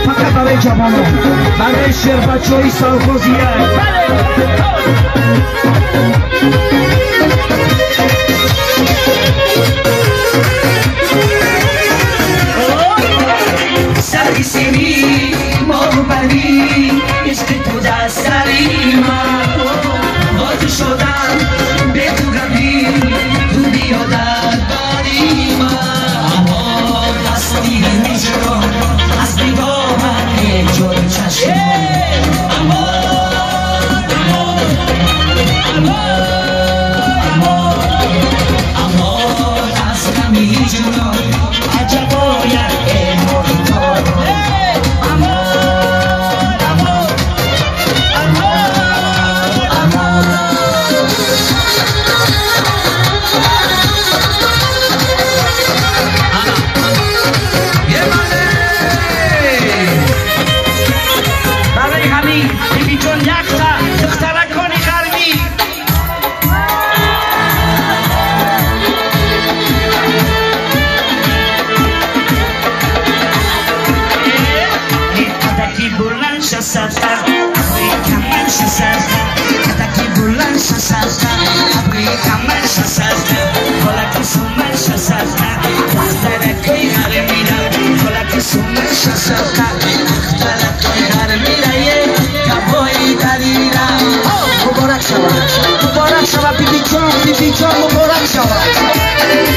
فقط برای جوانان، برای شربت‌های سالخوزیه. سری سری مهبری عشق تو در سری من باز شدم به تو غمی تو بیا در بری من اما هستی نشدم از نگاه من یک جور چشم اما از غمی جدا عجب باید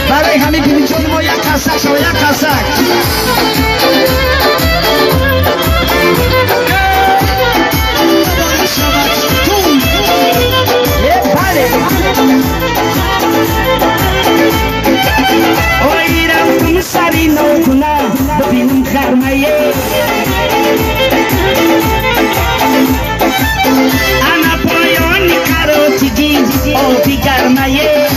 برای همین بیبی جان ما یک کسک شما یک کسک اوی رفتم سری نکنم ببینم خرمایه انا پایان کروتیدی آبی گرمایه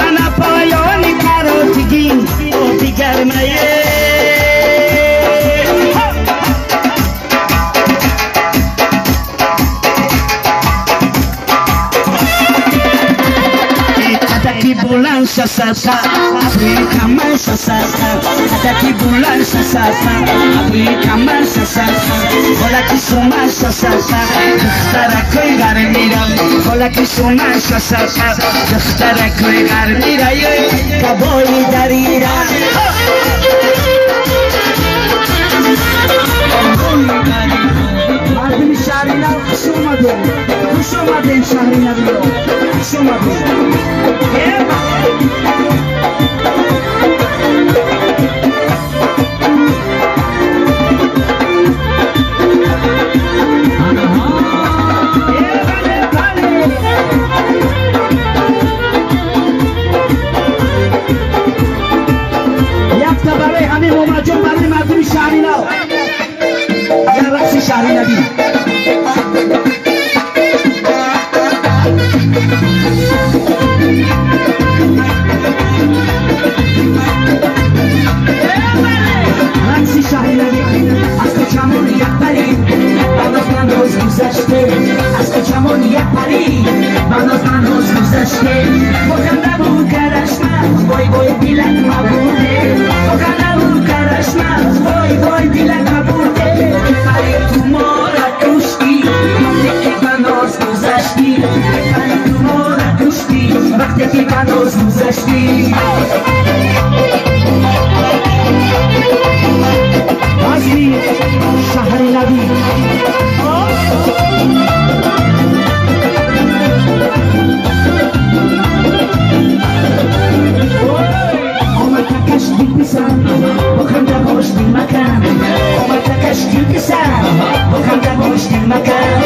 انا پایان کروتیدی آبی گرمایه bulan sasasa abri kamar sasasa adaki bulan sasasa abri kamar sasasa bola kisuma sasasa dara koi gar mira bola kisuma sasasa dara koi gar mira ye kaboi darira Adım şahrina kuşumadın şahrina diyor kuşumadın Yapta barey hami momacon barey madum şahrina ya raksi şahrina di raksi şahrina di az kaçamon yapari bana roz güzeşte az kaçamon yapari bana roz güzeşte bokanda bu karışma boy boy dilek mabude bokanda bu karışma boy boy dilek mabude pari tu mora kushti vakti banoz güzeşti pari tu mora kushti vakti banoz güzeşti Azmi şahri nabi Oma takaş bilbisan Bakanda boş bilmakan Oma takaş bilbisan Bakanda boş bilmakan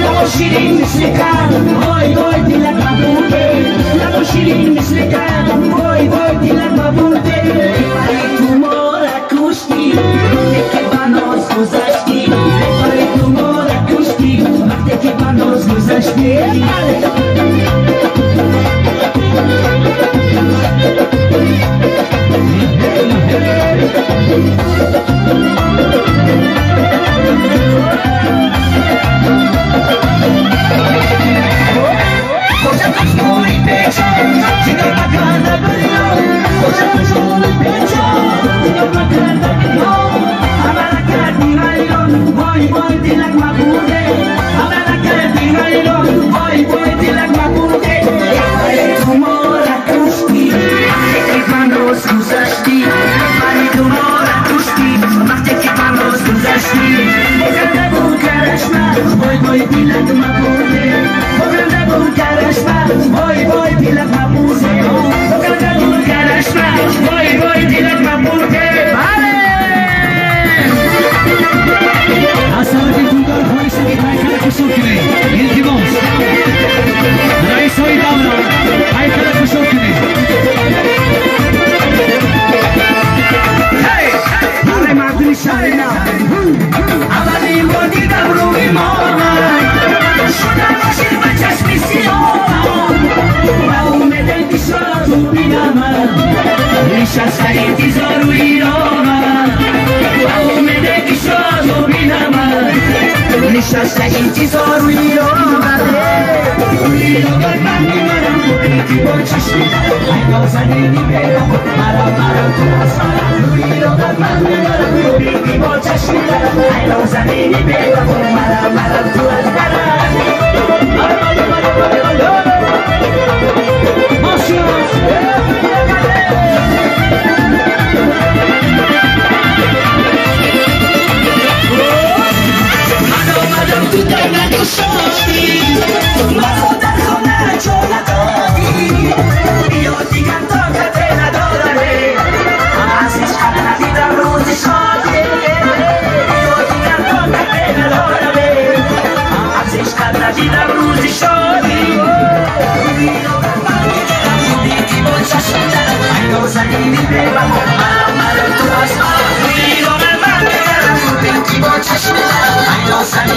Lamo şirin mislikan Boy boy dilek mabude Lamo şirin mislikan Boy boy dilek mabude Pari tu mora kushti Neke banos guzashti Pari tu mora kushti Neke banos guzashti شش انتظار روی رو آمده روی رو بندی منم بودی با چشمی ای نازنینی بیرم مرم تو از منم روی رو بندی منم بودی با چشمی ای نازنینی بیرم مرم تو از منم دیدم روزی شادی نازنینی ببم مرم تو از روی رو به من بگرم بگی با چشم نازنینی